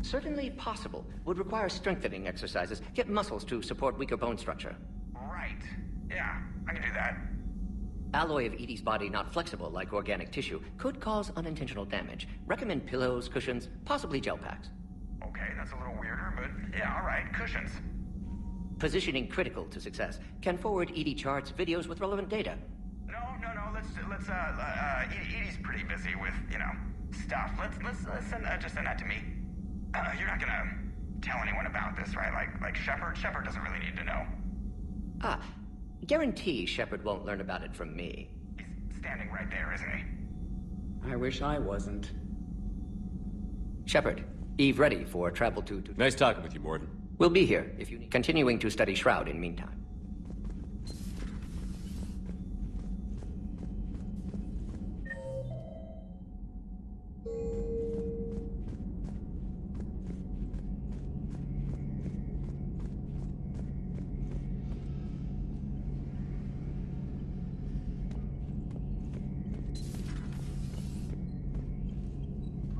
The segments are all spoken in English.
Certainly possible. Would require strengthening exercises. Get muscles to support weaker bone structure. Right. Yeah, I can do that. Alloy of Edie's body not flexible like organic tissue could cause unintentional damage. Recommend pillows, cushions, possibly gel packs. Okay, that's a little weirder, but yeah, all right, cushions. Positioning critical to success. Can forward Edie charts, videos with relevant data. No, Edie's pretty busy with, stuff. Let's send that to me. You're not gonna tell anyone about this, right? Like Shepard? Shepard doesn't really need to know. Guarantee Shepard won't learn about it from me. He's standing right there, isn't he? I wish I wasn't. Shepard, Eve ready for travel to... Nice talking with you, Morton. We'll be here if you need. Continuing to study Shroud in meantime.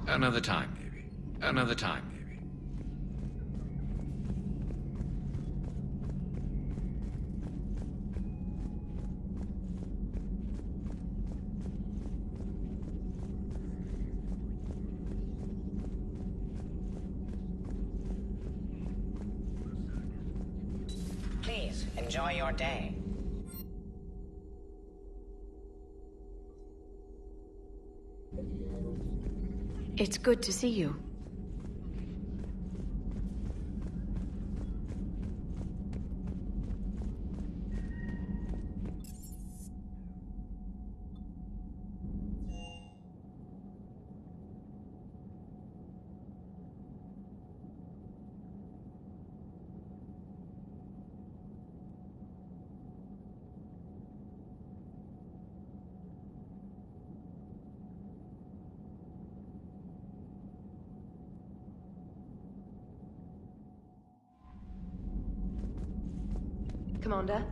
Another time, maybe. Another time, maybe. Please, enjoy your day. It's good to see you. Commander?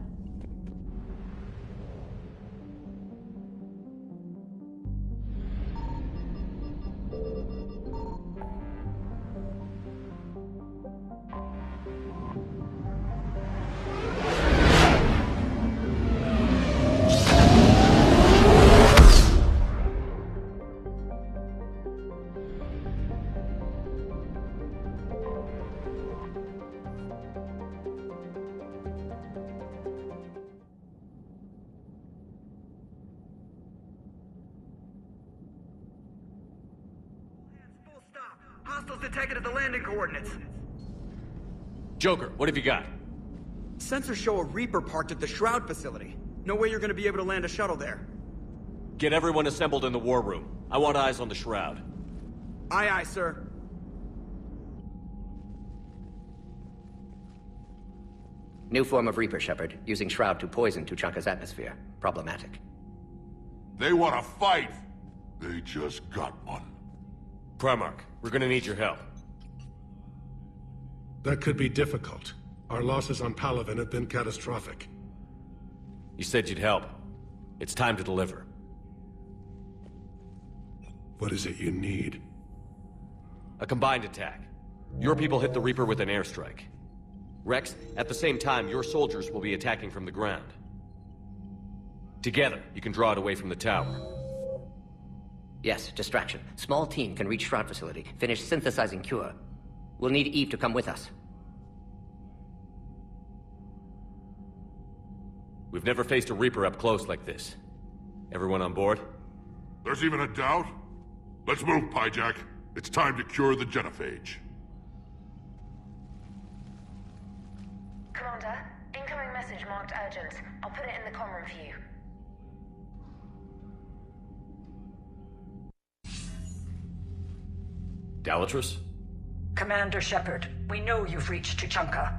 Hostiles detected at the landing coordinates. Joker, what have you got? Sensors show a Reaper parked at the Shroud facility. No way you're gonna be able to land a shuttle there. Get everyone assembled in the war room. I want eyes on the Shroud. Aye, aye, sir. New form of Reaper, Shepard, using Shroud to poison Tuchanka's atmosphere. Problematic. They want to fight. They just got one. Primarch, we're gonna need your help. That could be difficult. Our losses on Palaven have been catastrophic. You said you'd help. It's time to deliver. What is it you need? A combined attack. Your people hit the Reaper with an airstrike. Rex, at the same time, your soldiers will be attacking from the ground. Together, you can draw it away from the tower. Yes, distraction. Small team can reach Shroud facility, finish synthesizing cure. We'll need Eve to come with us. We've never faced a Reaper up close like this. Everyone on board? There's even a doubt? Let's move, Pyjack. It's time to cure the genophage. Commander, incoming message marked urgent. I'll put it in the comm room for you. Galatrus? Commander Shepard, we know you've reached Tuchanka.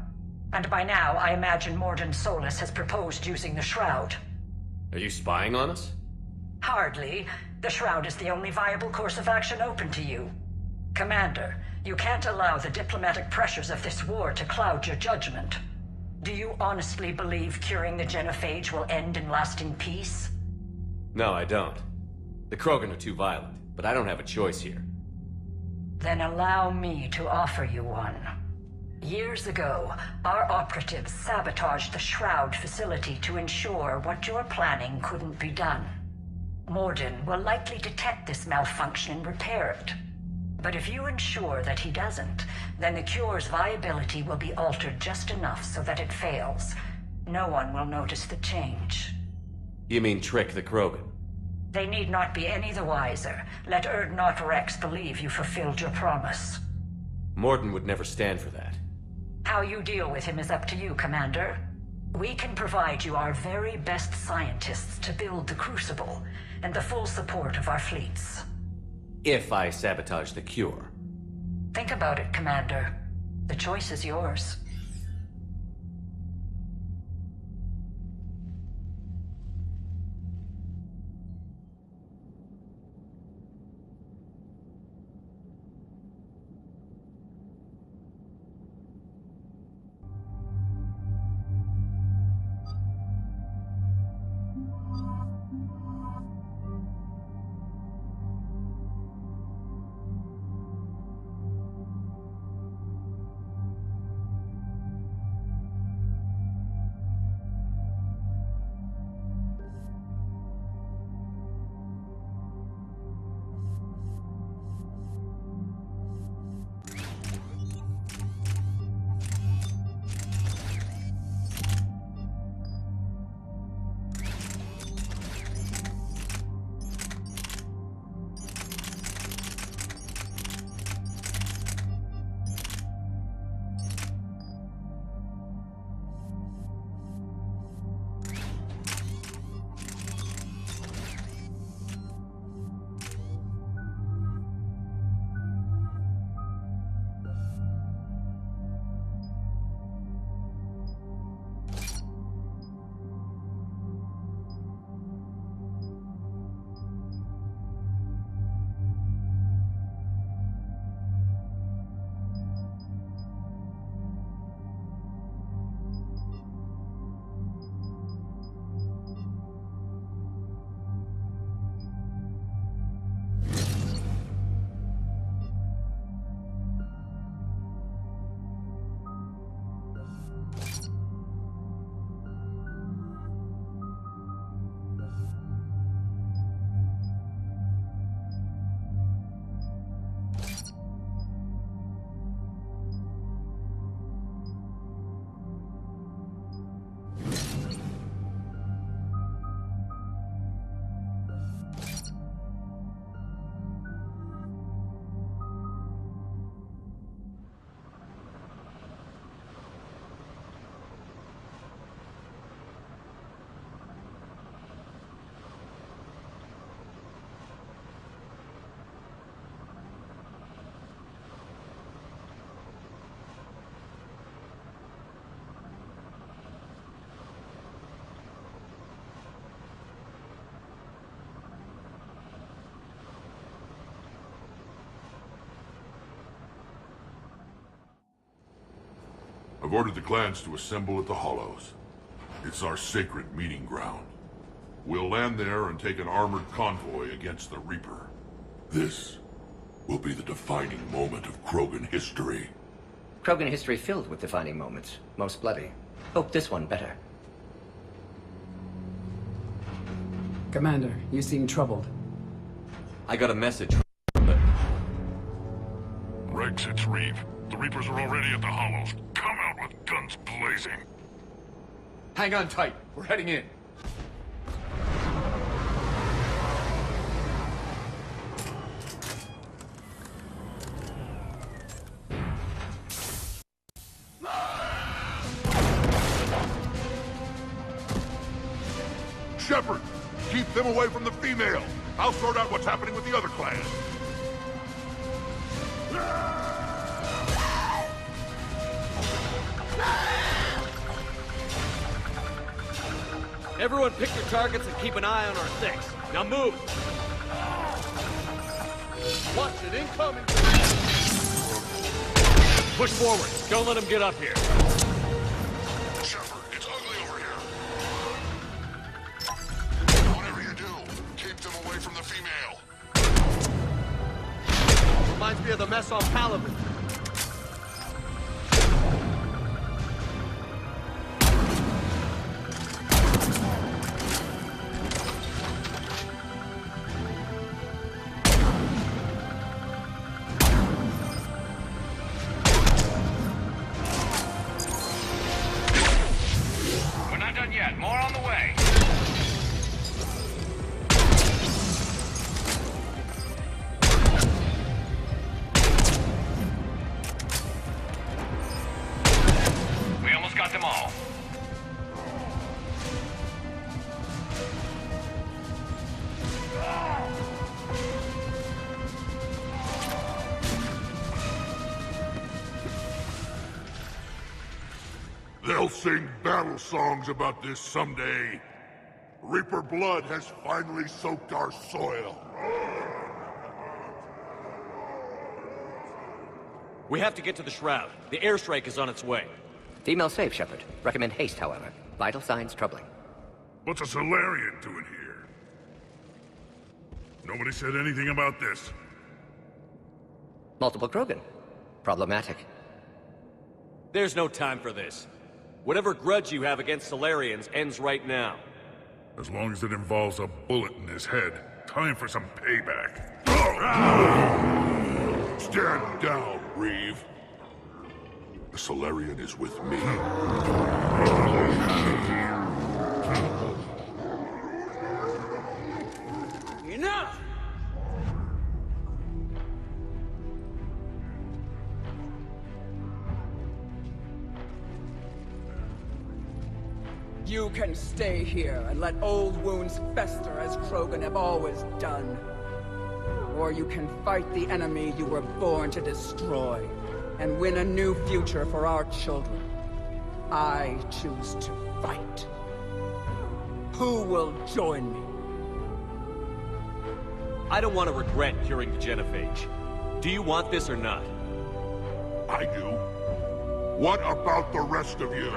And by now, I imagine Morden Solus has proposed using the Shroud. Are you spying on us? Hardly. The Shroud is the only viable course of action open to you. Commander, you can't allow the diplomatic pressures of this war to cloud your judgment. Do you honestly believe curing the genophage will end in lasting peace? No, I don't. The Krogan are too violent, but I don't have a choice here. Then allow me to offer you one. Years ago, our operatives sabotaged the Shroud facility to ensure what you're planning couldn't be done. Morden will likely detect this malfunction and repair it. But if you ensure that he doesn't, then the cure's viability will be altered just enough so that it fails. No one will notice the change. You mean trick the Krogan? They need not be any the wiser. Let Urdnot Rex believe you fulfilled your promise. Morden would never stand for that. How you deal with him is up to you, Commander. We can provide you our very best scientists to build the Crucible, and the full support of our fleets. If I sabotage the cure. Think about it, Commander. The choice is yours. I've ordered the clans to assemble at the Hollows. It's our sacred meeting ground. We'll land there and take an armored convoy against the Reaper. This will be the defining moment of Krogan history. Krogan history filled with defining moments. Most bloody. Hope this one better. Commander, you seem troubled. I got a message from the... Rex, it's Reeve. The Reapers are already at the Hollows. Come out with guns blazing. Hang on tight. We're heading in. Shepard, keep them away from the female. I'll sort out what's happening with the other clans. Everyone pick your targets and keep an eye on our six. Now move! Watch it, incoming! Push forward. Don't let them get up here. Shepard, it's ugly over here. Whatever you do, keep them away from the female. Reminds me of the mess on Palaven. More on the way. We almost got them all. They'll sing battle songs about this someday. Reaper blood has finally soaked our soil. We have to get to the Shroud. The airstrike is on its way. Female safe, Shepard. Recommend haste, however. Vital signs troubling. What's a Solarian doing here? Nobody said anything about this. Multiple Krogan. Problematic. There's no time for this. Whatever grudge you have against Solarians ends right now. As long as it involves a bullet in his head. Time for some payback. Stand down, Reeve. The Solarian is with me. Enough! You can stay here and let old wounds fester as Krogan have always done. Or you can fight the enemy you were born to destroy, and win a new future for our children. I choose to fight. Who will join me? I don't want to regret curing the genophage. Do you want this or not? I do. What about the rest of you?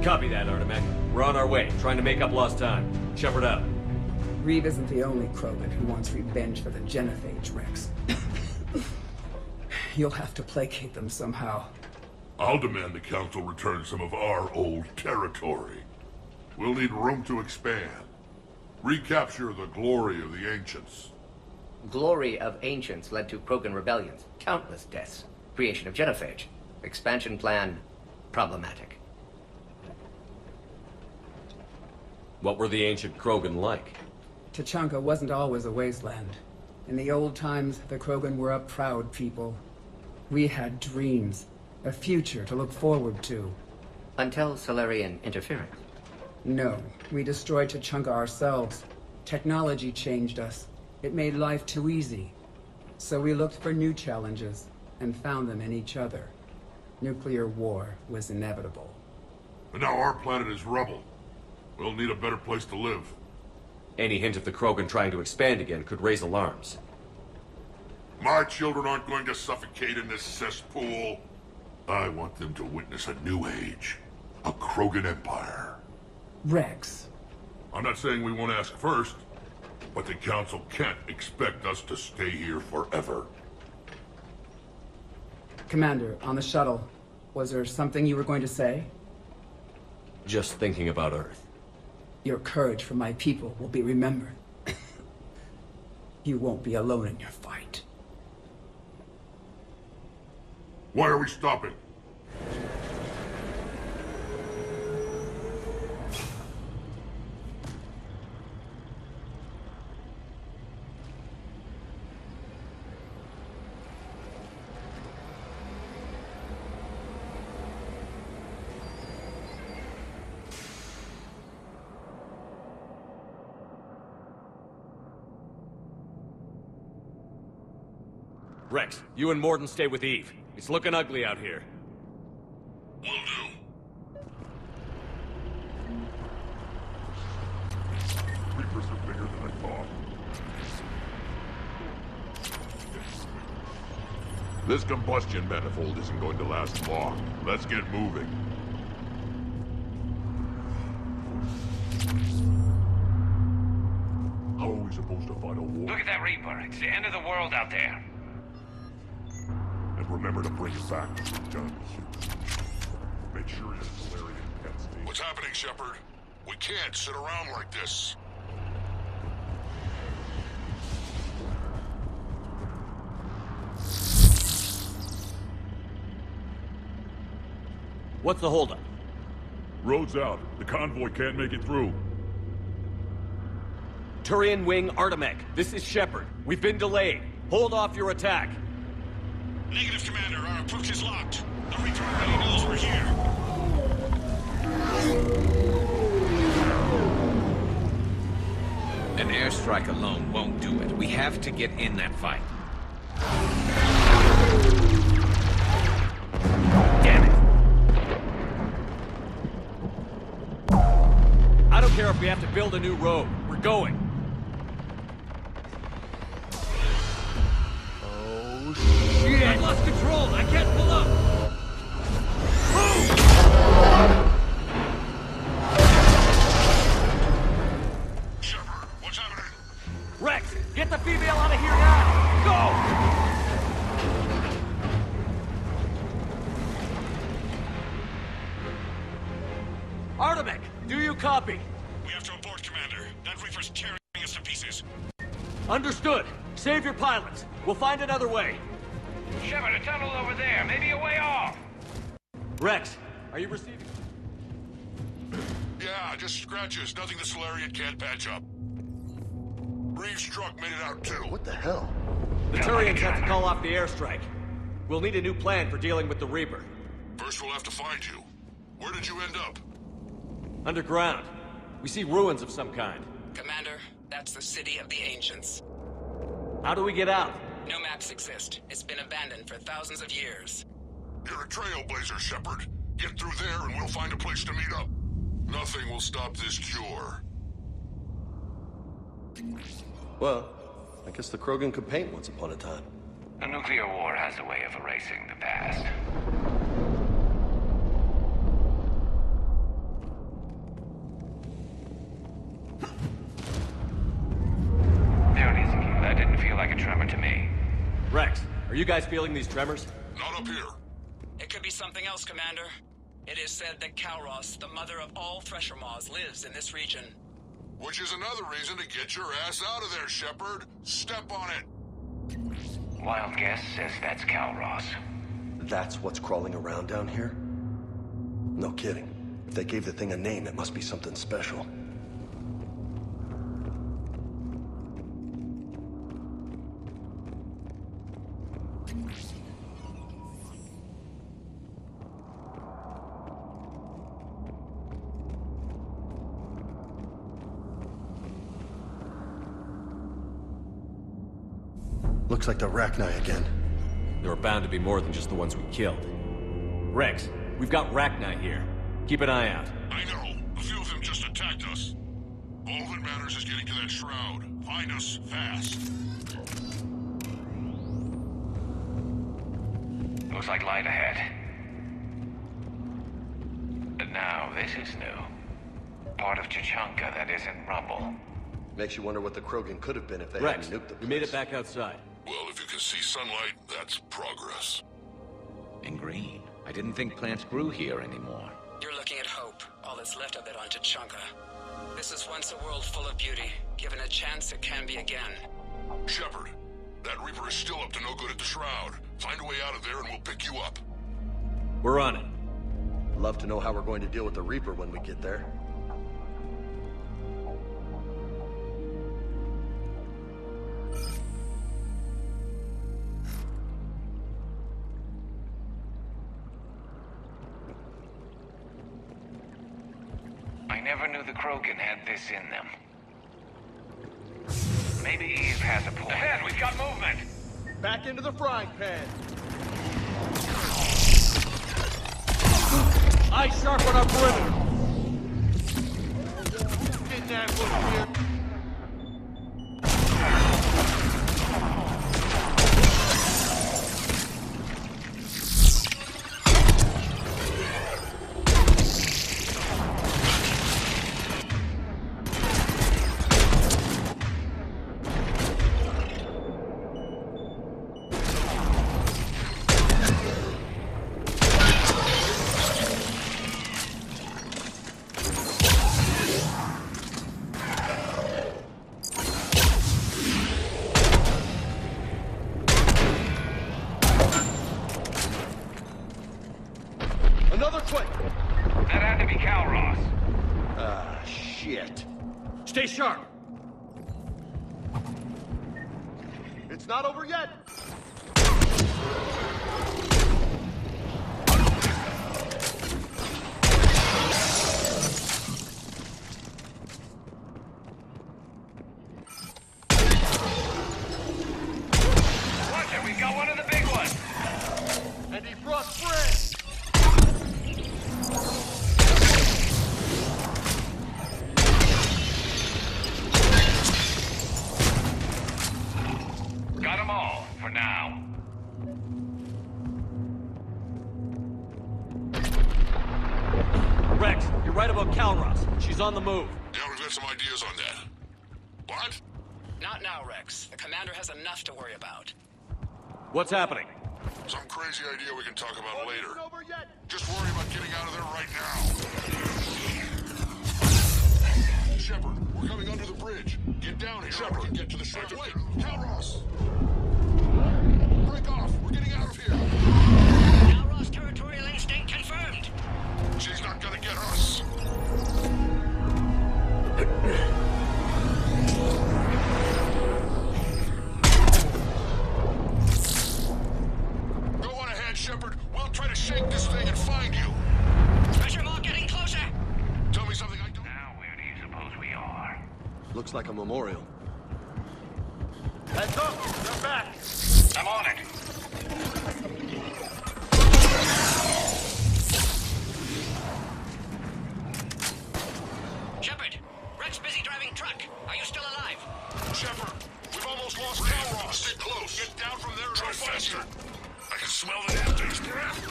Copy that, Artemek. We're on our way, trying to make up lost time. Shepard out. Reeve isn't the only Krogan who wants revenge for the genophage, Rex. You'll have to placate them somehow. I'll demand the Council return some of our old territory. We'll need room to expand. Recapture the glory of the Ancients. Glory of Ancients led to Krogan rebellions, countless deaths, creation of genophage. Expansion plan, problematic. What were the ancient Krogan like? Tuchanka wasn't always a wasteland. In the old times, the Krogan were a proud people. We had dreams, a future to look forward to. Until Solarian interference. No, we destroyed Tuchanka ourselves. Technology changed us. It made life too easy. So we looked for new challenges, and found them in each other. Nuclear war was inevitable. But now our planet is rubble. We'll need a better place to live. Any hint of the Krogan trying to expand again could raise alarms. My children aren't going to suffocate in this cesspool. I want them to witness a new age. A Krogan empire. Rex. I'm not saying we won't ask first, but the Council can't expect us to stay here forever. Commander, on the shuttle, was there something you were going to say? Just thinking about Earth. Your courage for my people will be remembered. You won't be alone in your fight. Why are we stopping? Rex, you and Morden stay with Eve. It's looking ugly out here. Will do. Reapers are bigger than I thought. This combustion manifold isn't going to last long. Let's get moving. How are we supposed to fight a war? Look at that Reaper. It's the end of the world out there. And remember to bring it back to Tuchanka. Make sure your Solarian can't stay. What's happening, Shepard? We can't sit around like this. What's the holdup? Road's out. The convoy can't make it through. Turian Wing Artemek, this is Shepard. We've been delayed. Hold off your attack. Negative, Commander. Our approach is locked. The Reaper already knows we're here. An airstrike alone won't do it. We have to get in that fight. Damn it! I don't care if we have to build a new road. We're going. Shit! I lost control! I can't pull up! Shepard, what's happening? Rex, get the female out of here now! Go! Artemek, do you copy? We have to abort, Commander. That Reaper's tearing us to pieces. Understood. Save your pilots. We'll find another way. Shepard, a tunnel over there. Maybe a way off. Rex, are you receiving? Yeah, just scratches. Nothing the Solarian can't patch up. Reeves' truck made it out too. What the hell? The Turians have to call off the airstrike. We'll need a new plan for dealing with the Reaper. First we'll have to find you. Where did you end up? Underground. We see ruins of some kind. Commander, that's the City of the Ancients. How do we get out? No maps exist. It's been abandoned for thousands of years. You're a trailblazer, Shepard. Get through there and we'll find a place to meet up. Nothing will stop this cure. Well, I guess the Krogan could paint once upon a time. A nuclear war has a way of erasing the past. There it is, Q. That didn't feel like a tremor to me. Rex, are you guys feeling these tremors? Not up here. It could be something else, Commander. It is said that Kalros, the mother of all Thresher Maws, lives in this region. Which is another reason to get your ass out of there, Shepard. Step on it. Wild guess says that's Kalros. That's what's crawling around down here? No kidding. If they gave the thing a name, it must be something special. Looks like the Rachni again. There are bound to be more than just the ones we killed. Rex, we've got Rachni here. Keep an eye out. I know. A few of them just attacked us. All that matters is getting to that shroud. Find us fast. Looks like light ahead. But now, this is new. Part of Tuchanka that isn't rubble. Makes you wonder what the Krogan could have been if they Rex, hadn't nuked the place. we made it back outside. Well, if you can see sunlight, that's progress. And green. I didn't think plants grew here anymore. You're looking at hope. All that's left of it on Tuchanka. This is once a world full of beauty. Given a chance, it can be again. Shepard, that Reaper is still up to no good at the Shroud. Find a way out of there and we'll pick you up. We're on it. Love to know how we're going to deal with the Reaper when we get there. I never knew the Krogan had this in them. Maybe Eve has a point. Ahead, we've got movement! Back into the frying pan! Eyes sharp on our perimeter! Getting that one here. Another click! That had to be Calros. Ah, shit. Stay sharp! It's not over yet! Watch it, we got one of the big ones! And he brought friends! Got them all, for now. Rex, you're right about Calros. She's on the move. Yeah, we've got some ideas on that. What? Not now, Rex. The commander has enough to worry about. What's happening? Some crazy idea we can talk about later. Isn't over yet! Just worry about getting out of there right now. Shepard, we're coming under the bridge. Get down here. Shepard, get to the ship. Wait, Calros! Break off. We're getting out of here. Calros territorial instinct confirmed. She's not gonna get us. Go on ahead, Shepard. We'll try to shake this thing and find you. Pressure mark getting closer. Tell me something I don't... Now, where do you suppose we are? Looks like a memorial. Heads up! They're back! I'm on it. Shepard, Rex busy driving truck. Are you still alive? Shepard, we've almost lost Calros. Stay close. Get down from there and try faster. I can smell the damn thing's breath.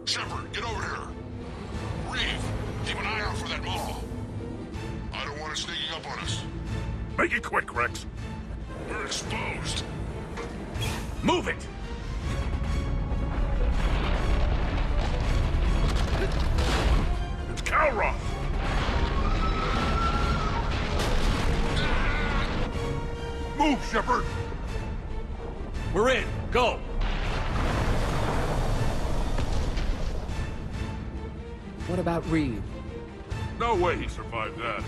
Shepard, get over here. Reeve, keep an eye out for that mall. I don't want it sneaking up on us. Make it quick, Rex. We're exposed. Move it! It's Calros! Move, Shepard! We're in. Go! What about Reeve? No way he survived that.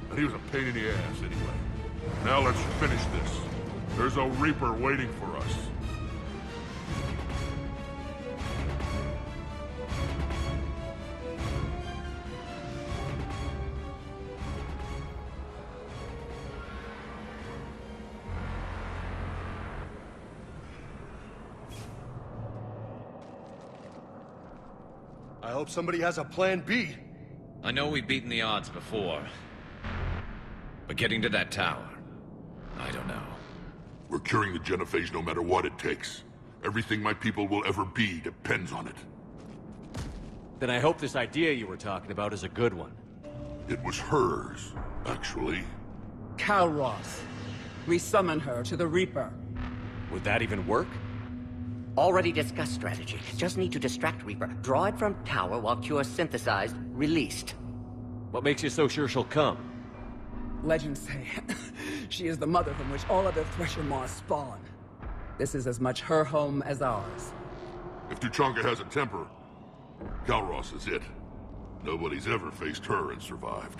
But he was a pain in the ass anyway. Now let's finish this. There's a Reaper waiting for us. I hope somebody has a plan B. I know we've beaten the odds before. But getting to that tower, I don't know. We're curing the genophage no matter what it takes. Everything my people will ever be depends on it. Then I hope this idea you were talking about is a good one. It was hers, actually. Kalros. We summon her to the Reaper. Would that even work? Already discussed strategy. Just need to distract Reaper. Draw it from tower while Cure synthesized, released. What makes you so sure she'll come? Legends say she is the mother from which all other Thresher Maws spawn. This is as much her home as ours. If Tuchanka has a temper, Kalros is it. Nobody's ever faced her and survived.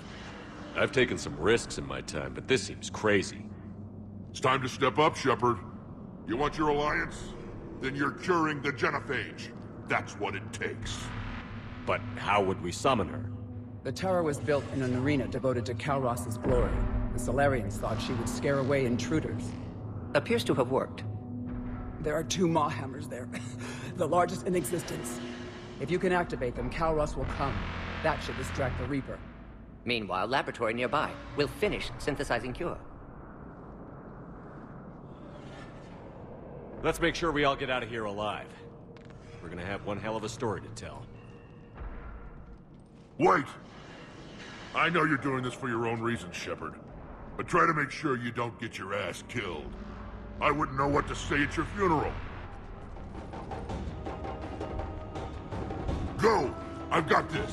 I've taken some risks in my time, but this seems crazy. It's time to step up, Shepard. You want your alliance? Then you're curing the genophage. That's what it takes. But how would we summon her? The tower was built in an arena devoted to Kalros' glory. The Solarians thought she would scare away intruders. Appears to have worked. There are 2 Maw hammers there, the largest in existence. If you can activate them, Kalros will come. That should distract the Reaper. Meanwhile, laboratory nearby. We'll finish synthesizing Cure. Let's make sure we all get out of here alive. We're gonna have one hell of a story to tell. Wait! I know you're doing this for your own reasons, Shepard. But try to make sure you don't get your ass killed. I wouldn't know what to say at your funeral. Go! I've got this!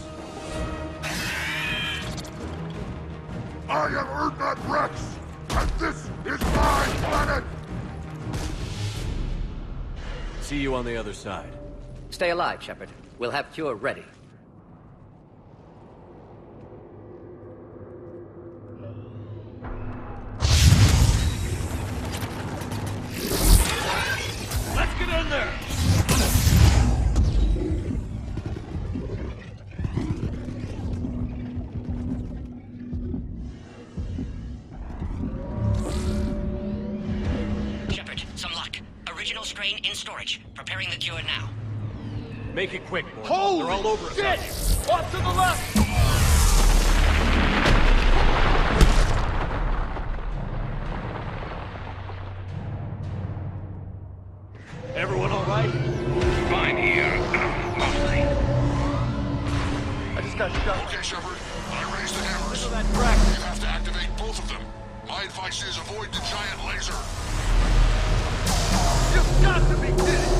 I have earned that Rex! And this is my planet! See you on the other side. Stay alive, Shepard. We'll have Cure ready. Let's get in there! Shepard, some luck. Original strain in storage. Preparing the Cure now. Make it quick, boys. Holy They're all over us. shit! Off to the left! Everyone all right? Fine here. Mostly. I just got shot. Okay, Shepard. I raised the hammers. Look at that crack. You have to activate both of them. My advice is avoid the giant laser. You've got to be kidding!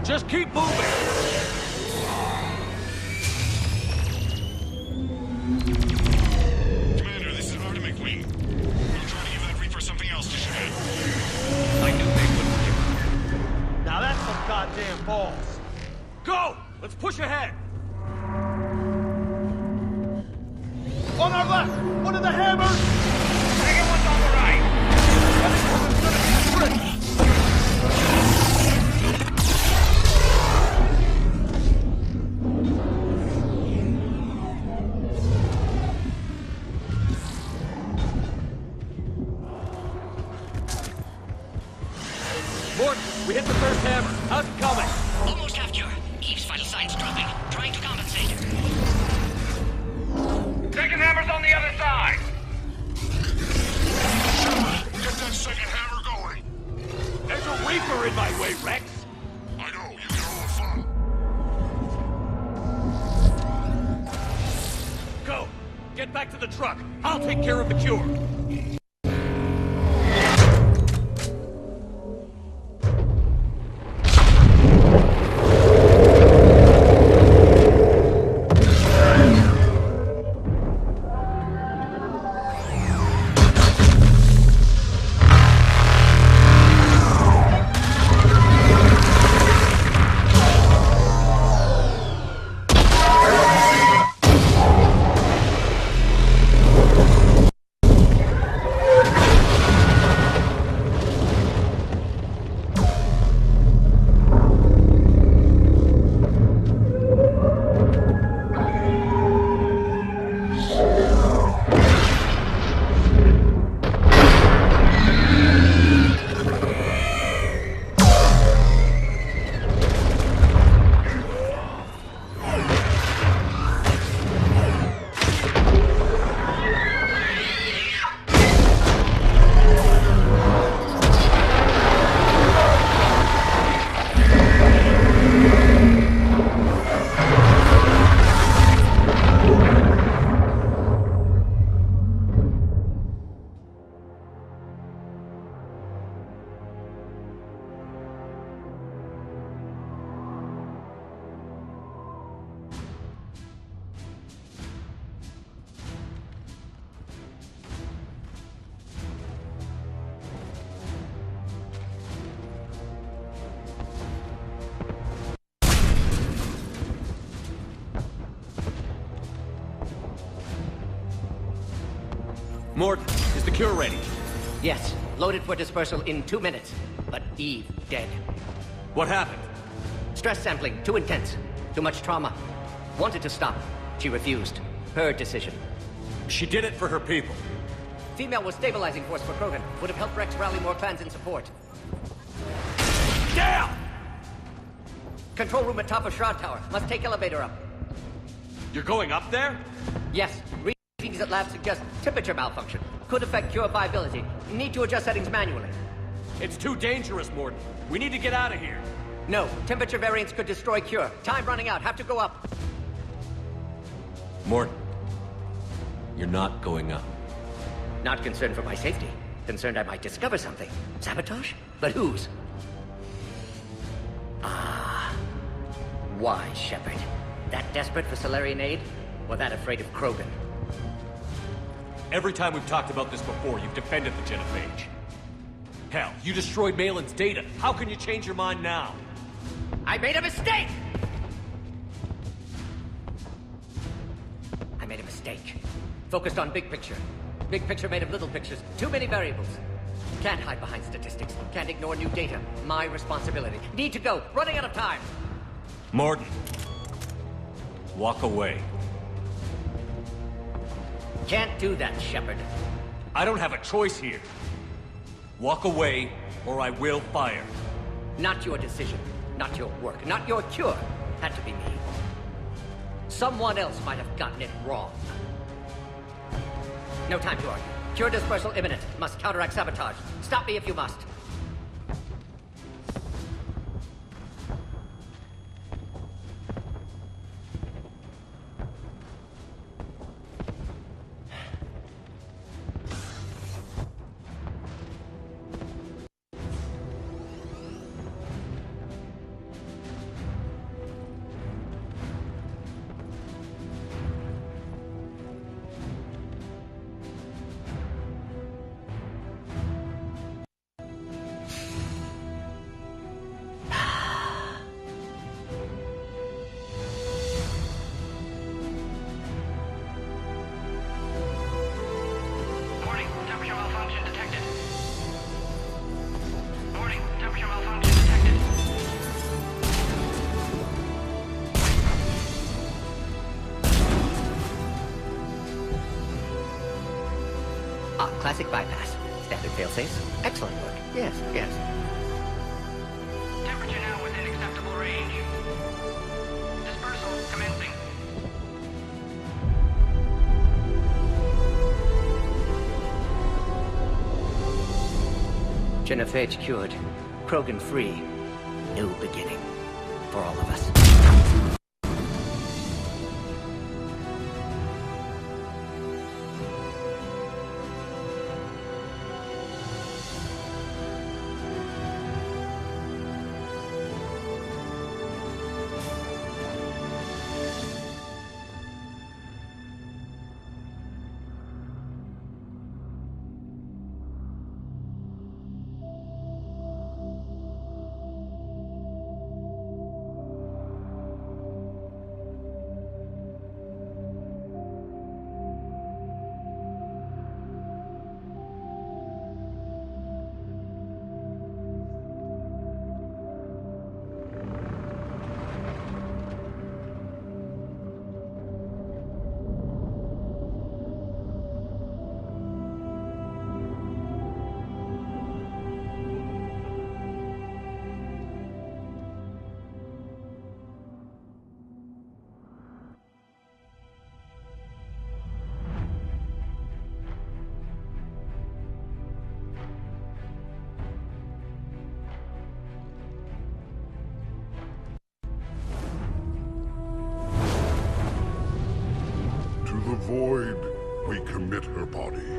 Just keep moving! Commander, this is Artem McQueen. I'm trying to give that Reaper something else to shoot at. I knew they wouldn't give up. Now that's some goddamn balls. Go! Let's push ahead! On our left! One of the hammers! Second one's on the right. Morton, we hit the first hammer. How's it coming? Almost half Cure. Eve's vital signs dropping. Trying to compensate. Second hammer's on the other side. Get that second hammer going. There's a Reaper in my way, Rex. I know, you get all the fun. Go! Get back to the truck. I'll take care of the Cure. Mort, is the cure ready? Yes, loaded for dispersal in 2 minutes. But Eve dead. What happened? Stress sampling, too intense. Too much trauma. Wanted to stop. She refused. Her decision. She did it for her people. Female was stabilizing force for Krogan. Would have helped Rex rally more clans in support. Damn! Control room at top of Shroud Tower. Must take elevator up. You're going up there? Yes. Readings at lab suggest temperature malfunction. Could affect cure viability. Need to adjust settings manually. It's too dangerous, Morton. We need to get out of here. No. Temperature variance could destroy cure. Time running out. Have to go up. Morton, you're not going up. Not concerned for my safety. Concerned I might discover something. Sabotage? But whose? Ah. Why, Shepard? That desperate for Salarian aid? Or that afraid of Krogan? Every time we've talked about this before, you've defended the Genophage. Hell, you destroyed Malin's data. How can you change your mind now? I made a mistake! I made a mistake. Focused on big picture. Big picture made of little pictures. Too many variables. Can't hide behind statistics. Can't ignore new data. My responsibility. Need to go. Running out of time. Morton. Walk away. Can't do that, Shepard. I don't have a choice here. Walk away, or I will fire. Not your decision. Not your work. Not your cure. Had to be me. Someone else might have gotten it wrong. No time to argue. Cure dispersal imminent. Must counteract sabotage. Stop me if you must. Classic bypass. Standard failsafes. Excellent work. Yes, yes. Temperature now within acceptable range. Dispersal commencing. Genophage cured. Krogan free. New beginning. For all of us. The void, we commit her body.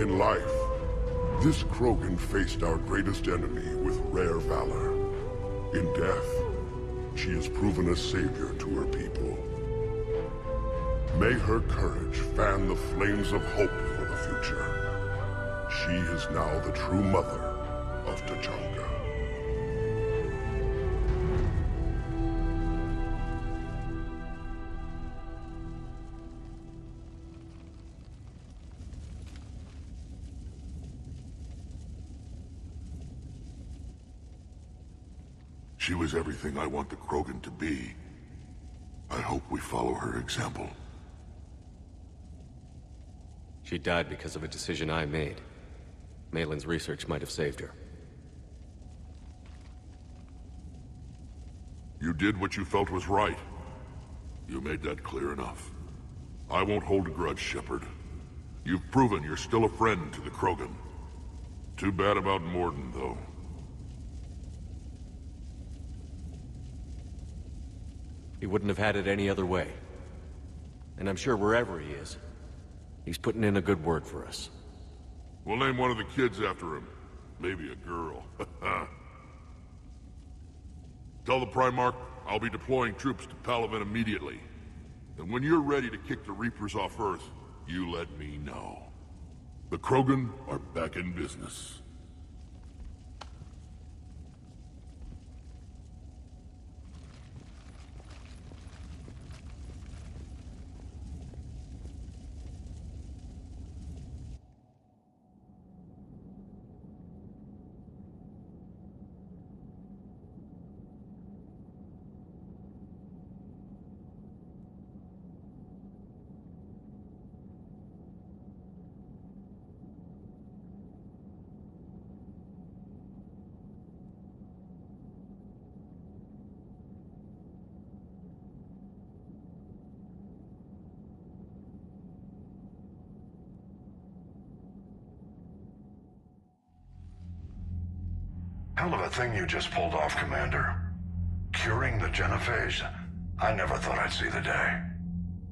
In life, this Krogan faced our greatest enemy with rare valor. In death, she has proven a savior to her people. May her courage fan the flames of hope for the future. She is now the true mother of Tuchanka. She was everything I want the Krogan to be. I hope we follow her example. She died because of a decision I made. Malin's research might have saved her. You did what you felt was right. You made that clear enough. I won't hold a grudge, Shepard. You've proven you're still a friend to the Krogan. Too bad about Morden, though. He wouldn't have had it any other way. And I'm sure wherever he is, he's putting in a good word for us. We'll name one of the kids after him. Maybe a girl. Tell the Primarch I'll be deploying troops to Palaven immediately. And when you're ready to kick the Reapers off Earth, you let me know. The Krogan are back in business. Hell of a thing you just pulled off, Commander. Curing the Genophage? I never thought I'd see the day.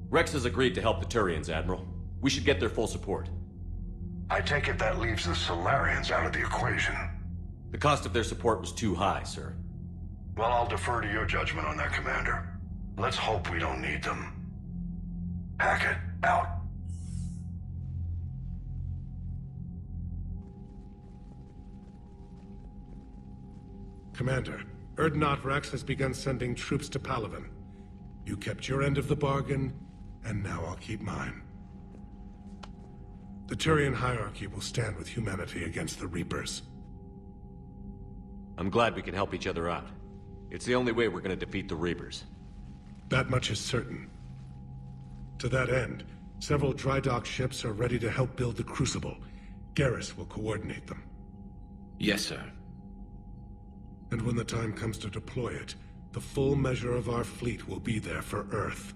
Rex has agreed to help the Turians, Admiral. We should get their full support. I take it that leaves the Solarians out of the equation. The cost of their support was too high, sir. Well, I'll defer to your judgment on that, Commander. Let's hope we don't need them. Hackett, out. Commander, Urdnot Rex has begun sending troops to Palaven. You kept your end of the bargain, and now I'll keep mine. The Turian hierarchy will stand with humanity against the Reapers. I'm glad we can help each other out. It's the only way we're gonna defeat the Reapers. That much is certain. To that end, several dry dock ships are ready to help build the Crucible. Garrus will coordinate them. Yes, sir. And when the time comes to deploy it, the full measure of our fleet will be there for Earth.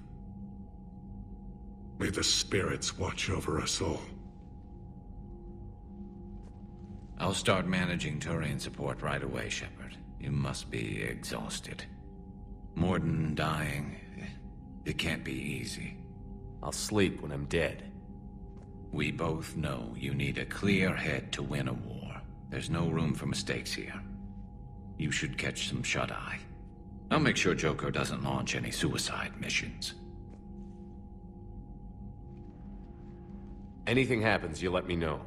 May the spirits watch over us all. I'll start managing Turian support right away, Shepard. You must be exhausted. Morden dying, it can't be easy. I'll sleep when I'm dead. We both know you need a clear head to win a war. There's no room for mistakes here. You should catch some shut-eye. I'll make sure Joker doesn't launch any suicide missions. Anything happens, you let me know.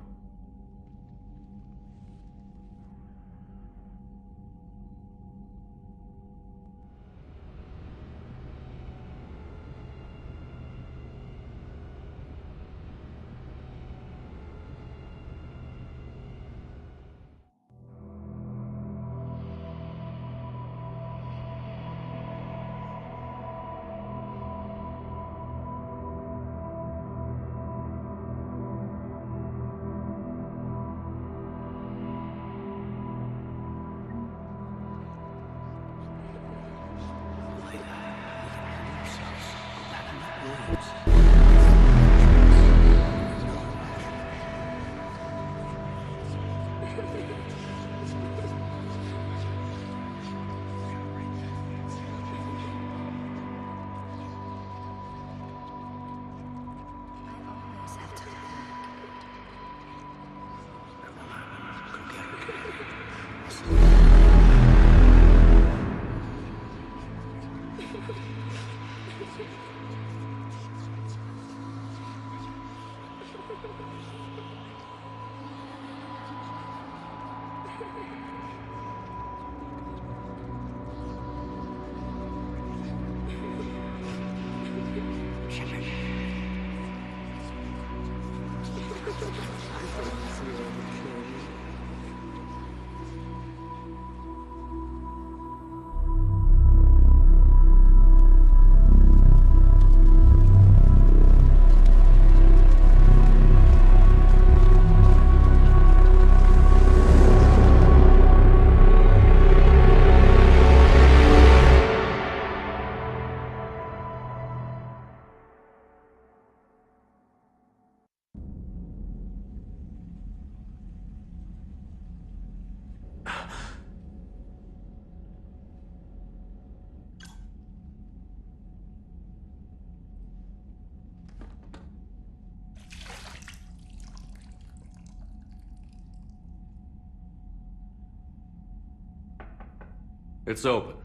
It's open.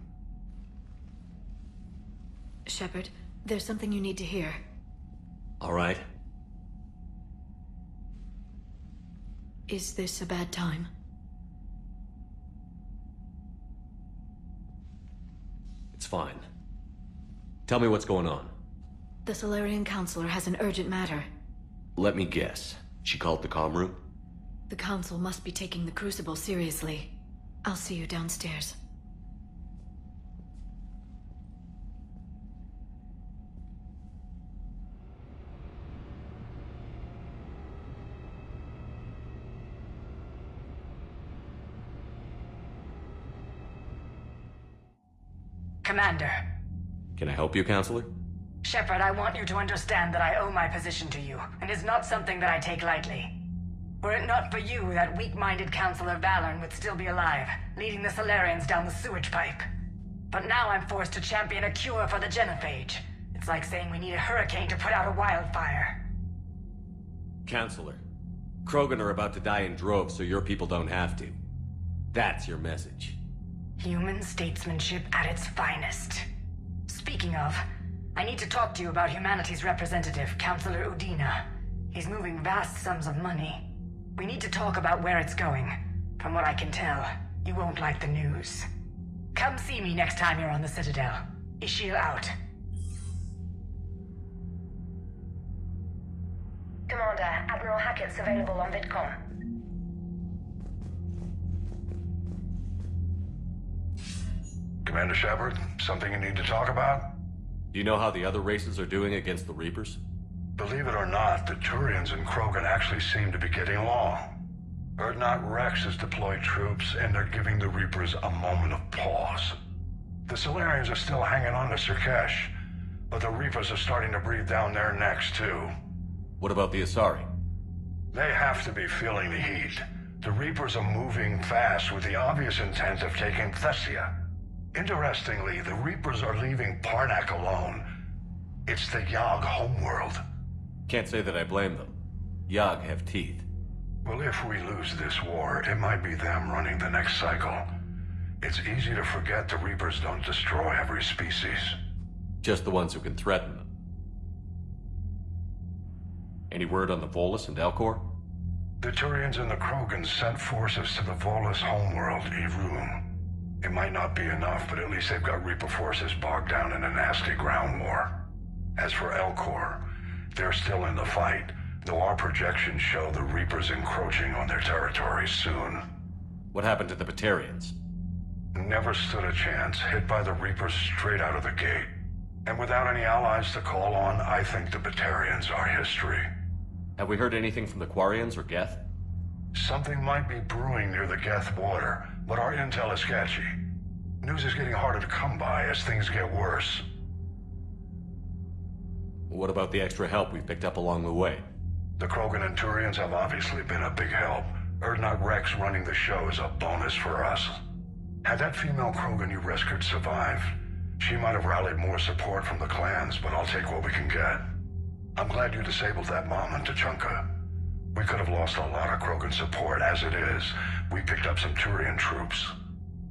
Shepard, there's something you need to hear. All right. Is this a bad time? It's fine. Tell me what's going on. The Solarian Counselor has an urgent matter. Let me guess. She called the comm room? The Council must be taking the Crucible seriously. I'll see you downstairs. Commander. Can I help you, Counselor? Shepard, I want you to understand that I owe my position to you, and it's not something that I take lightly. Were it not for you, that weak-minded Counselor Valorn would still be alive, leading the Solarians down the sewage pipe. But now I'm forced to champion a cure for the genophage. It's like saying we need a hurricane to put out a wildfire. Counselor, Krogan are about to die in droves so your people don't have to. That's your message. Human statesmanship at its finest. Speaking of, I need to talk to you about humanity's representative, Counselor Udina. He's moving vast sums of money. We need to talk about where it's going. From what I can tell, you won't like the news. Come see me next time you're on the Citadel. Ishil out. Commander, Admiral Hackett's available on VidCom. Commander Shepard, something you need to talk about? Do you know how the other races are doing against the Reapers? Believe it or not, the Turians and Krogan actually seem to be getting along. Urdnot Rex has deployed troops, and they're giving the Reapers a moment of pause. The Solarians are still hanging on to Sirkesh, but the Reapers are starting to breathe down their necks, too. What about the Asari? They have to be feeling the heat. The Reapers are moving fast with the obvious intent of taking Thessia. Interestingly, the Reapers are leaving Parnak alone. It's the Yogg homeworld. Can't say that I blame them. Yogg have teeth. Well, if we lose this war, it might be them running the next cycle. It's easy to forget the Reapers don't destroy every species. Just the ones who can threaten them. Any word on the Volus and Elcor? The Turians and the Krogan sent forces to the Volus homeworld, Irun. It might not be enough, but at least they've got Reaper forces bogged down in a nasty ground war. As for Elcor, they're still in the fight, though our projections show the Reapers encroaching on their territory soon. What happened to the Batarians? Never stood a chance, hit by the Reapers straight out of the gate. And without any allies to call on, I think the Batarians are history. Have we heard anything from the Quarians or Geth? Something might be brewing near the Geth border, but our intel is sketchy. News is getting harder to come by as things get worse. What about the extra help we picked up along the way? The Krogan and Turians have obviously been a big help. Urdnot Rex running the show is a bonus for us. Had that female Krogan you rescued survived, she might have rallied more support from the clans, but I'll take what we can get. I'm glad you disabled that bomb in Tuchanka. We could have lost a lot of Krogan support. As it is, we picked up some Turian troops.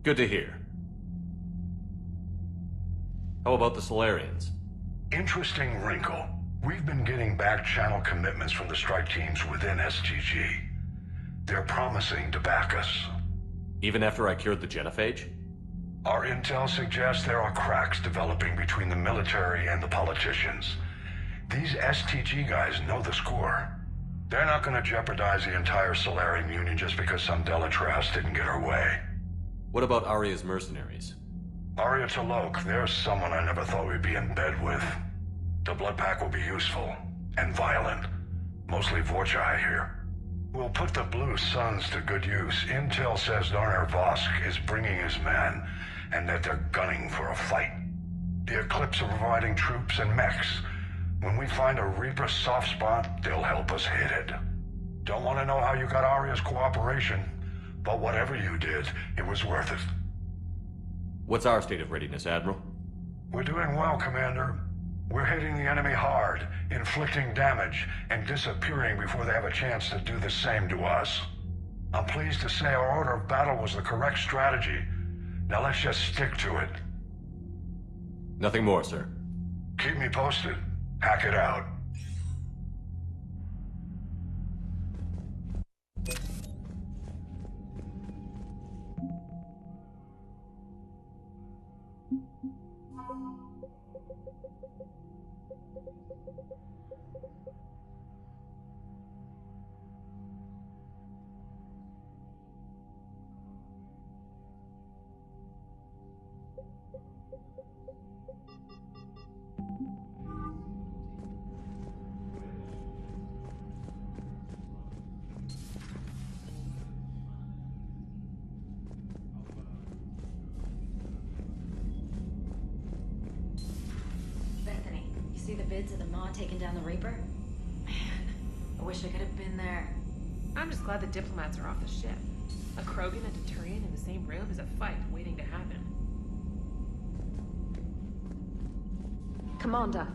Good to hear. How about the Solarians? Interesting wrinkle. We've been getting back-channel commitments from the strike teams within STG. They're promising to back us. Even after I cured the genophage? Our intel suggests there are cracks developing between the military and the politicians. These STG guys know the score. They're not going to jeopardize the entire Solarian Union just because some Delatras didn't get her way. What about Aria's mercenaries? Aria T'Loak, there's someone I never thought we'd be in bed with. The blood pack will be useful, and violent. Mostly Vorcha, I hear. We'll put the Blue Suns to good use. Intel says Darner Vosk is bringing his men, and that they're gunning for a fight. The Eclipse are providing troops and mechs. When we find a Reaper soft spot, they'll help us hit it. Don't want to know how you got Aria's cooperation, but whatever you did, it was worth it. What's our state of readiness, Admiral? We're doing well, Commander. We're hitting the enemy hard, inflicting damage, and disappearing before they have a chance to do the same to us. I'm pleased to say our order of battle was the correct strategy. Now let's just stick to it. Nothing more, sir. Keep me posted. Hack it out. See the vids of the Maw taking down the Reaper? Man, I wish I could have been there. I'm just glad the diplomats are off the ship. A Krogan and a Turian in the same room is a fight waiting to happen. Commander,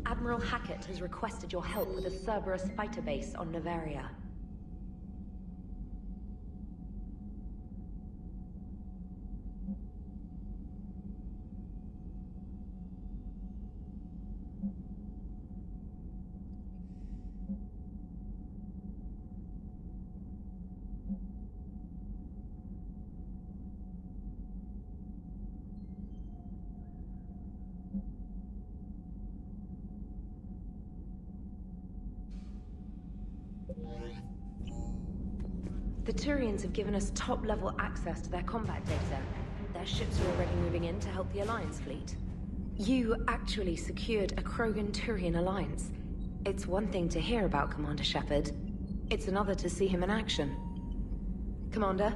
Admiral Hackett has requested your help with a Cerberus fighter base on Novaria. The Turians have given us top-level access to their combat data. Their ships are already moving in to help the Alliance fleet. You actually secured a Krogan-Turian alliance. It's one thing to hear about Commander Shepard. It's another to see him in action. Commander?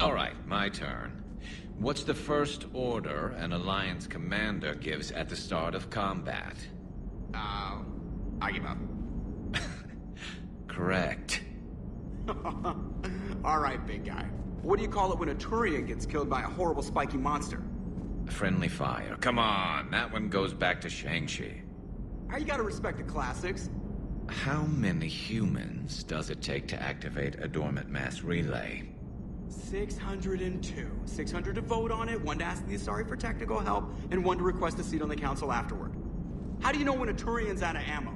All right, my turn. What's the first order an Alliance commander gives at the start of combat? I give up. Correct. All right, big guy. What do you call it when a Turian gets killed by a horrible spiky monster? Friendly fire. Come on, that one goes back to Shang-Chi. You gotta respect the classics. How many humans does it take to activate a dormant mass relay? 602. 600 to vote on it, 1 to ask the Asari for technical help, and 1 to request a seat on the council afterward. How do you know when a Turian's out of ammo?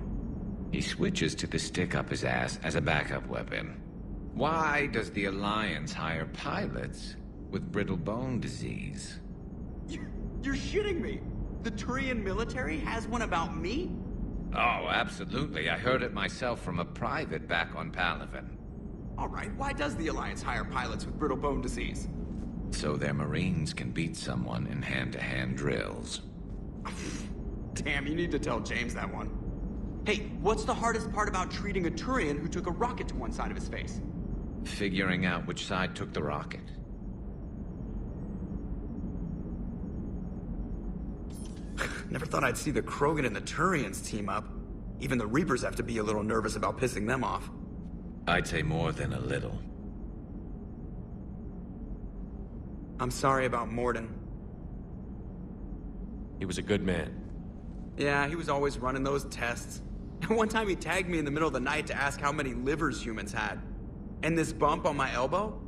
He switches to the stick up his ass as a backup weapon. Why does the Alliance hire pilots with brittle bone disease? You're shitting me! The Turian military has one about me? Oh, absolutely. I heard it myself from a private back on Palaven. Alright, why does the Alliance hire pilots with brittle bone disease? So their Marines can beat someone in hand-to-hand drills. Damn, you need to tell James that one. Hey, what's the hardest part about treating a Turian who took a rocket to one side of his face? Figuring out which side took the rocket. Never thought I'd see the Krogan and the Turians team up. Even the Reapers have to be a little nervous about pissing them off. I'd say more than a little. I'm sorry about Morden. He was a good man. Yeah, he was always running those tests. And one time he tagged me in the middle of the night to ask how many livers humans had. And this bump on my elbow?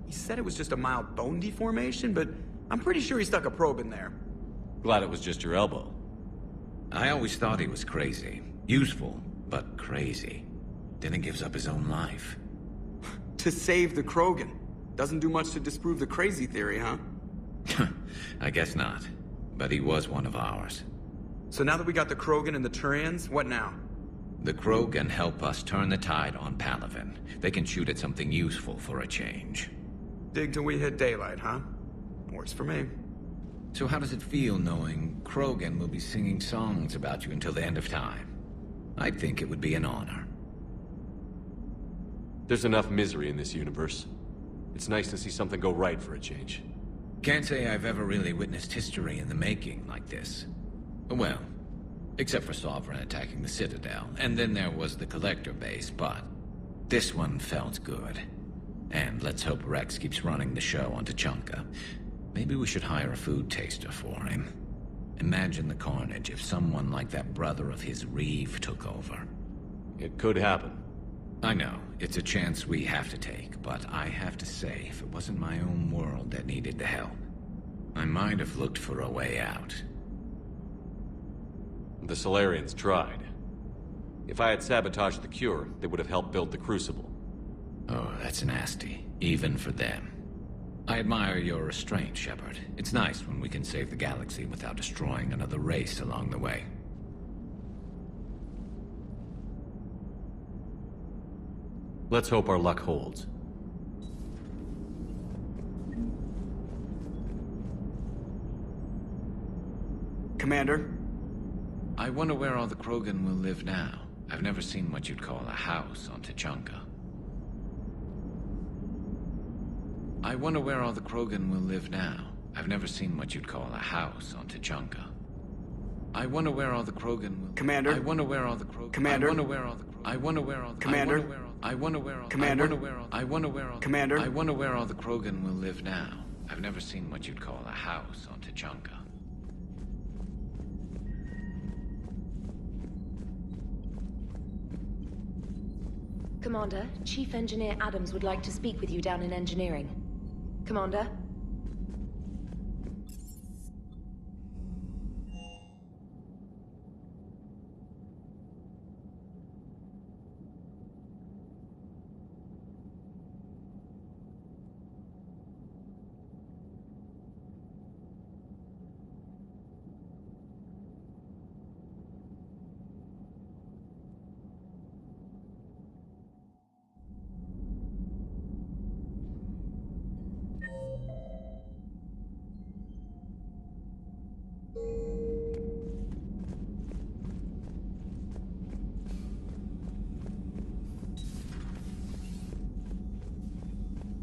He said it was just a mild bone deformation, but I'm pretty sure he stuck a probe in there. Glad it was just your elbow. I always thought he was crazy. Useful, but crazy. Then he gives up his own life. To save the Krogan. Doesn't do much to disprove the crazy theory, huh? I guess not. But he was one of ours. So now that we got the Krogan and the Turians, what now? The Krogan help us turn the tide on Palaven. They can shoot at something useful for a change. Dig till we hit daylight, huh? Works for me. So how does it feel knowing Krogan will be singing songs about you until the end of time? I think it would be an honor. There's enough misery in this universe. It's nice to see something go right for a change. Can't say I've ever really witnessed history in the making like this. Well, except for Sovereign attacking the Citadel, and then there was the Collector base, but this one felt good. And let's hope Rex keeps running the show on Tuchanka. Maybe we should hire a food taster for him. Imagine the carnage if someone like that brother of his, Reeve, took over. It could happen. I know, it's a chance we have to take, but I have to say, if it wasn't my own world that needed the help, I might have looked for a way out. The Solarians tried. If I had sabotaged the cure, they would have helped build the Crucible. Oh, that's nasty, even for them. I admire your restraint, Shepard. It's nice when we can save the galaxy without destroying another race along the way. Let's hope our luck holds. Commander? I wonder where all the Krogan will live now. I've never seen what you'd call a house on Tuchanka. I wonder where all the Krogan will live now. I've never seen what you'd call a house on Tuchanka. I wonder where all the Krogan will... Commander? I wonder where all the Krogan... Commander? I wonder where all the Krogan... I wonder where all the... Commander? I wonder where all... Commander? I wonder where all... I wonder where all... Commander? I wonder where all the Krogan will live now. I've never seen what you'd call a house on Tuchanka. Commander, Chief Engineer Adams would like to speak with you down in engineering. Commander?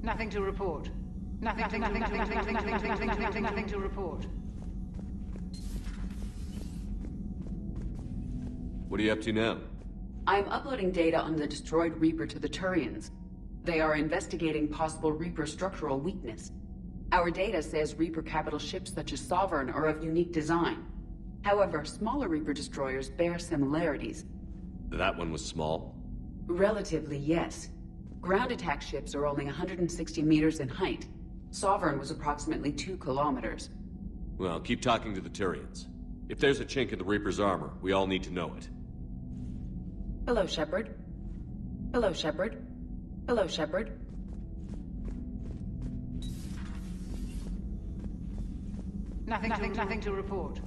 Nothing to report. Nothing to report. What are you up to now? I'm uploading data on the destroyed Reaper to the Turians. They are investigating possible Reaper structural weakness. Our data says Reaper capital ships such as Sovereign are of unique design. However, smaller Reaper destroyers bear similarities. That one was small? Relatively, yes. Ground attack ships are only 160 meters in height. Sovereign was approximately 2 kilometers. Well, keep talking to the Turians. If there's a chink in the Reaper's armor, we all need to know it. Hello, Shepard. Hello, Shepard. Hello, Shepard. Nothing to report.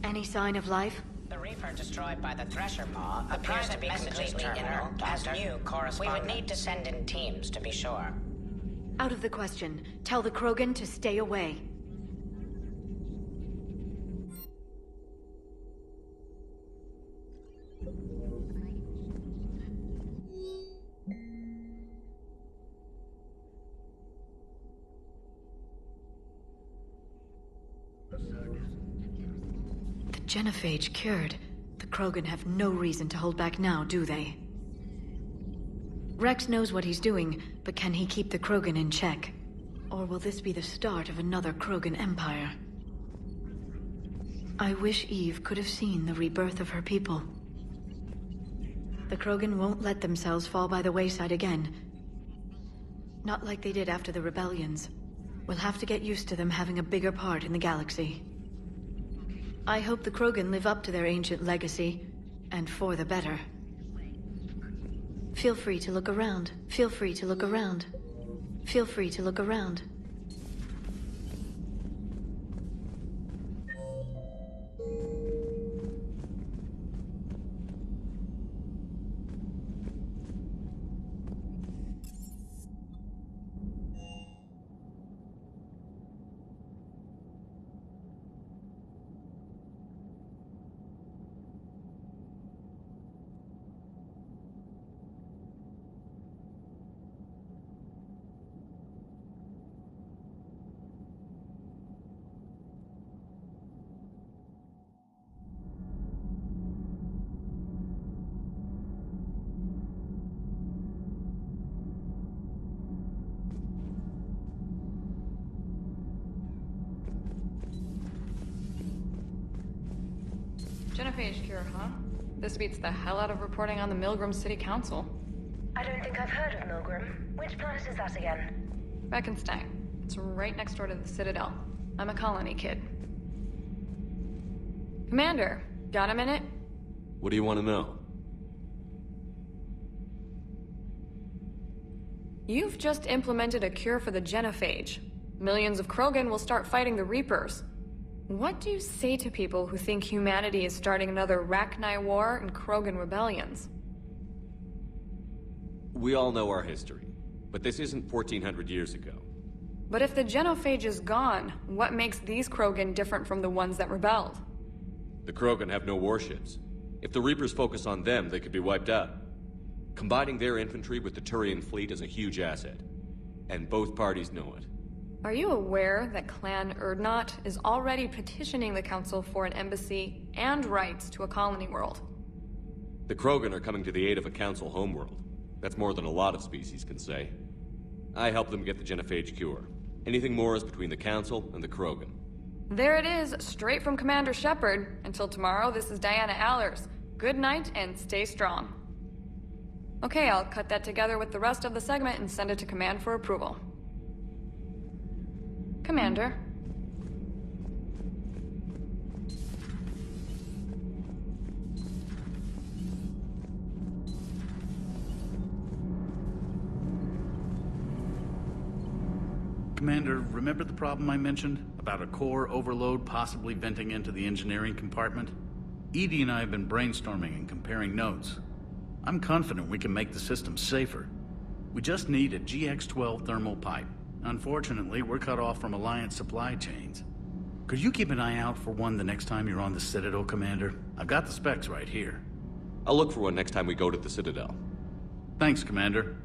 Any sign of life? The Reaper destroyed by the Thresher Maw appears to be completely inert, Doctor. As new correspondent. We would need to send in teams to be sure. Out of the question. Tell the Krogan to stay away. Genophage cured. The Krogan have no reason to hold back now, do they? Rex knows what he's doing, but can he keep the Krogan in check? Or will this be the start of another Krogan empire? I wish Eve could have seen the rebirth of her people. The Krogan won't let themselves fall by the wayside again. Not like they did after the rebellions. We'll have to get used to them having a bigger part in the galaxy. I hope the Krogan live up to their ancient legacy, and for the better. Feel free to look around. Feel free to look around. Feel free to look around. Genophage cure, huh? This beats the hell out of reporting on the Milgram City Council. I don't think I've heard of Milgram. Which planet is that again? Beckenstein. It's right next door to the Citadel. I'm a colony kid. Commander, got a minute? What do you want to know? You've just implemented a cure for the genophage. Millions of Krogan will start fighting the Reapers. What do you say to people who think humanity is starting another Rachni War and Krogan rebellions? We all know our history, but this isn't 1400 years ago. But if the genophage is gone, what makes these Krogan different from the ones that rebelled? The Krogan have no warships. If the Reapers focus on them, they could be wiped out. Combining their infantry with the Turian fleet is a huge asset, and both parties know it. Are you aware that Clan Urdnot is already petitioning the Council for an embassy and rights to a colony world? The Krogan are coming to the aid of a Council homeworld. That's more than a lot of species can say. I help them get the genophage cure. Anything more is between the Council and the Krogan. There it is, straight from Commander Shepard. Until tomorrow, this is Diana Allers. Good night and stay strong. Okay, I'll cut that together with the rest of the segment and send it to Command for approval. Commander. Commander, remember the problem I mentioned? About a core overload possibly venting into the engineering compartment? Edie and I have been brainstorming and comparing notes. I'm confident we can make the system safer. We just need a GX-12 thermal pipe. Unfortunately, we're cut off from Alliance supply chains. Could you keep an eye out for one the next time you're on the Citadel, Commander? I've got the specs right here. I'll look for one next time we go to the Citadel. Thanks, Commander.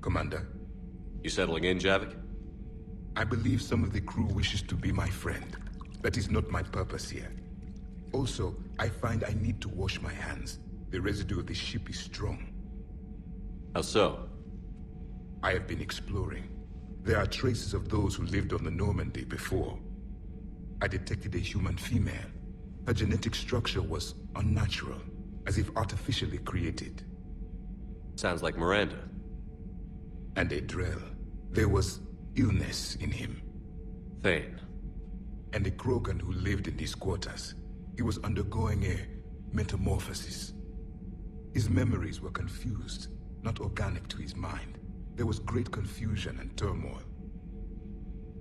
Commander. You settling in, Javik? I believe some of the crew wishes to be my friend. That is not my purpose here. Also, I find I need to wash my hands. The residue of the ship is strong. How so? I have been exploring. There are traces of those who lived on the Normandy before. I detected a human female. Her genetic structure was unnatural, as if artificially created. Sounds like Miranda. And a Drell. There was illness in him. Thane. And a Krogan who lived in these quarters. He was undergoing a metamorphosis. His memories were confused, not organic to his mind. There was great confusion and turmoil.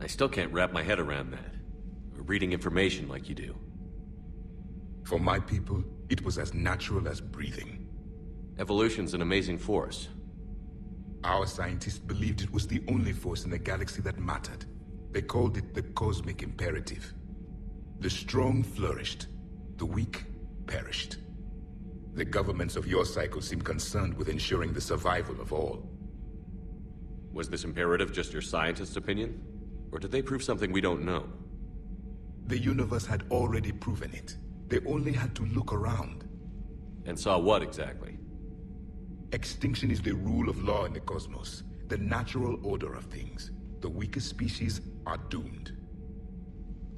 I still can't wrap my head around that. Reading information like you do. For my people, it was as natural as breathing. Evolution's an amazing force. Our scientists believed it was the only force in the galaxy that mattered. They called it the cosmic imperative. The strong flourished, the weak perished. The governments of your cycle seem concerned with ensuring the survival of all. Was this imperative just your scientist's opinion? Or did they prove something we don't know? The universe had already proven it. They only had to look around. And saw what exactly? Extinction is the rule of law in the cosmos, the natural order of things. The weakest species are doomed.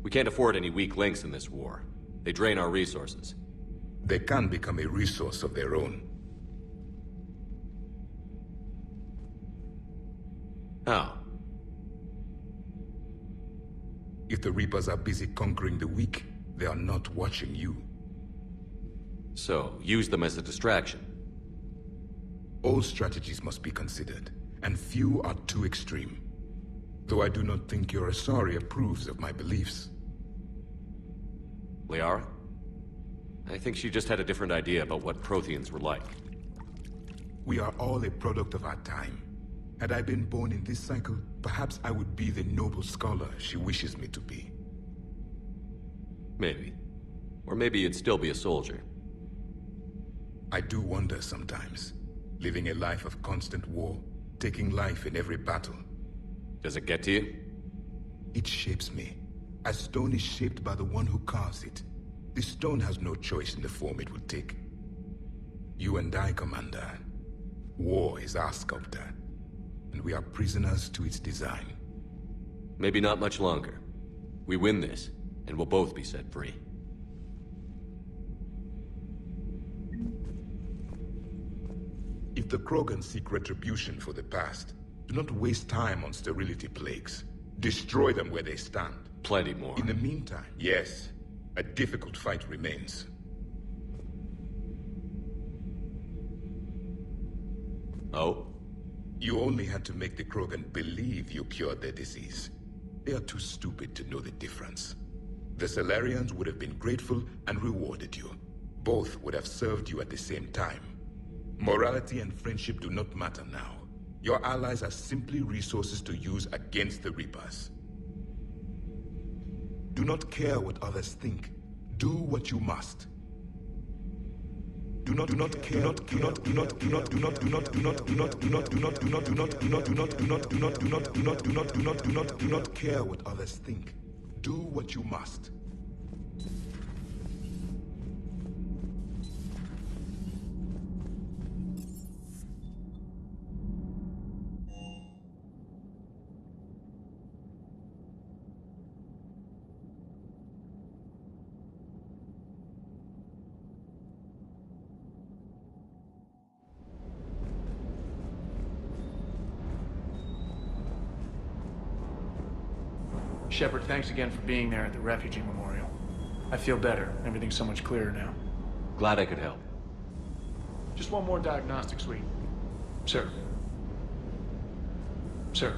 We can't afford any weak links in this war. They drain our resources. They can become a resource of their own. How? If the Reapers are busy conquering the weak, they are not watching you. So, use them as a distraction. All strategies must be considered, and few are too extreme. Though I do not think your Asari approves of my beliefs. Liara? I think she just had a different idea about what Protheans were like. We are all a product of our time. Had I been born in this cycle, perhaps I would be the noble scholar she wishes me to be. Maybe. Or maybe you'd still be a soldier. I do wonder sometimes, living a life of constant war, taking life in every battle. Does it get to you? It shapes me, as stone is shaped by the one who carves it. The stone has no choice in the form it will take. You and I, Commander. War is our sculptor, and we are prisoners to its design. Maybe not much longer. We win this, and we'll both be set free. If the Krogan seek retribution for the past, do not waste time on sterility plagues. Destroy them where they stand. Plenty more. In the meantime, yes, a difficult fight remains. Oh? You only had to make the Krogan believe you cured their disease. They are too stupid to know the difference. The Salarians would have been grateful and rewarded you. Both would have served you at the same time. Morality and friendship do not matter now. Your allies are simply resources to use against the Reapers. Do not care what others think. Do what you must. Do not care what others think. Do what you must. Shepard, thanks again for being there at the refugee memorial. I feel better. Everything's so much clearer now. Glad I could help. Just one more diagnostic suite. Sir. Sir.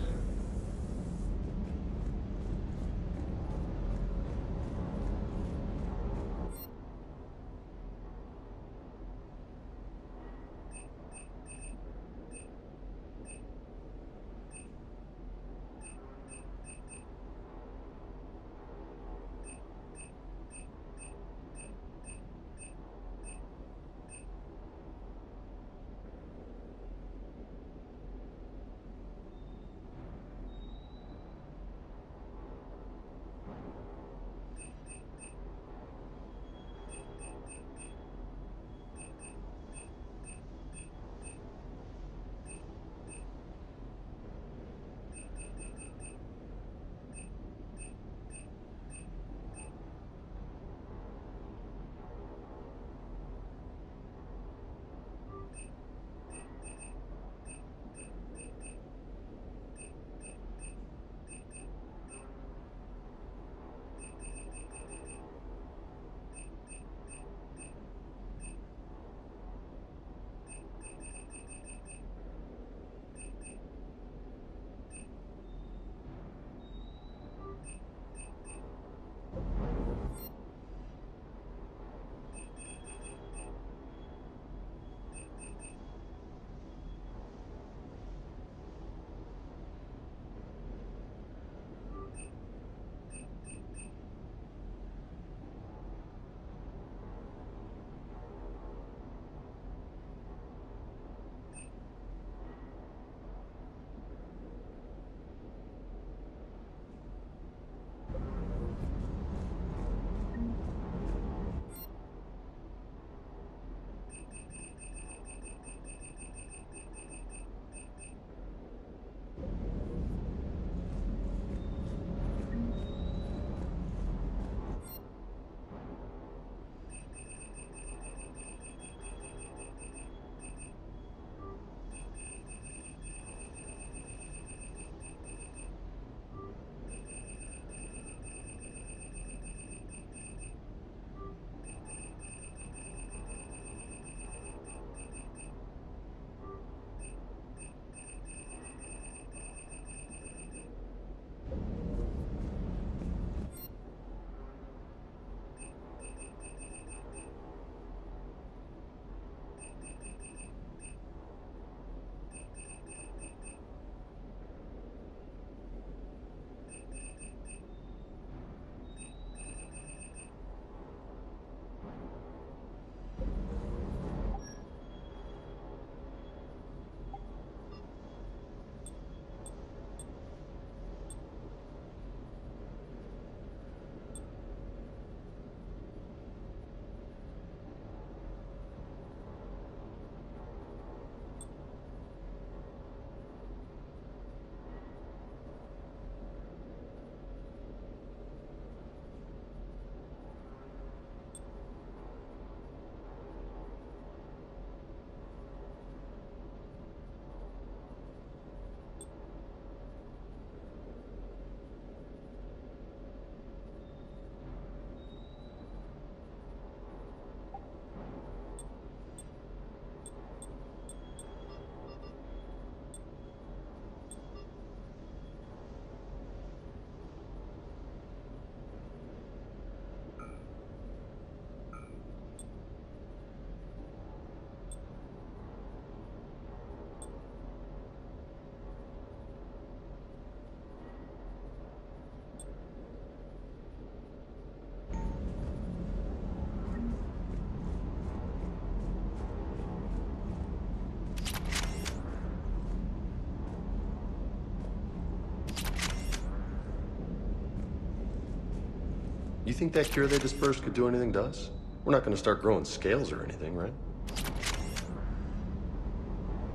think that cure they dispersed could do anything to us? We're not gonna start growing scales or anything, right?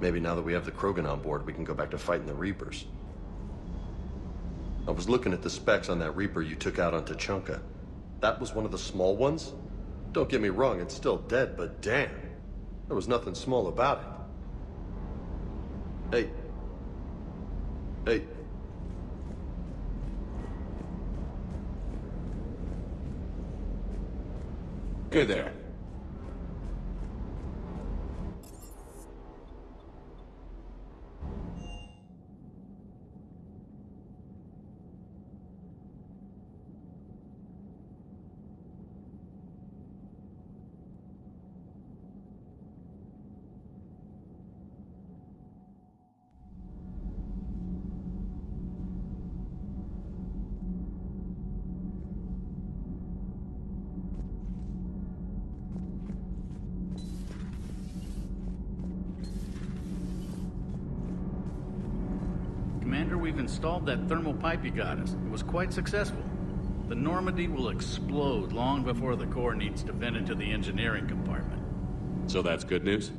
Maybe now that we have the Krogan on board, we can go back to fighting the Reapers. I was looking at the specs on that Reaper you took out on Tuchanka. That was one of the small ones? Don't get me wrong, it's still dead, but damn. There was nothing small about it. Hey. Good there. Commander, we've installed that thermal pipe you got us. It was quite successful. The Normandy will explode long before the core needs to vent into the engineering compartment. So that's good news?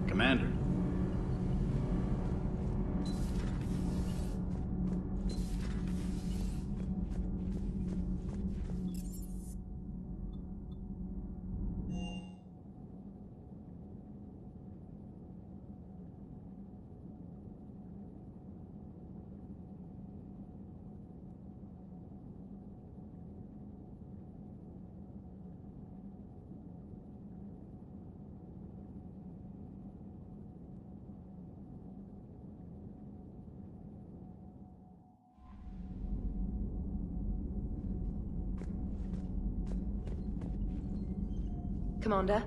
Commander. Commander?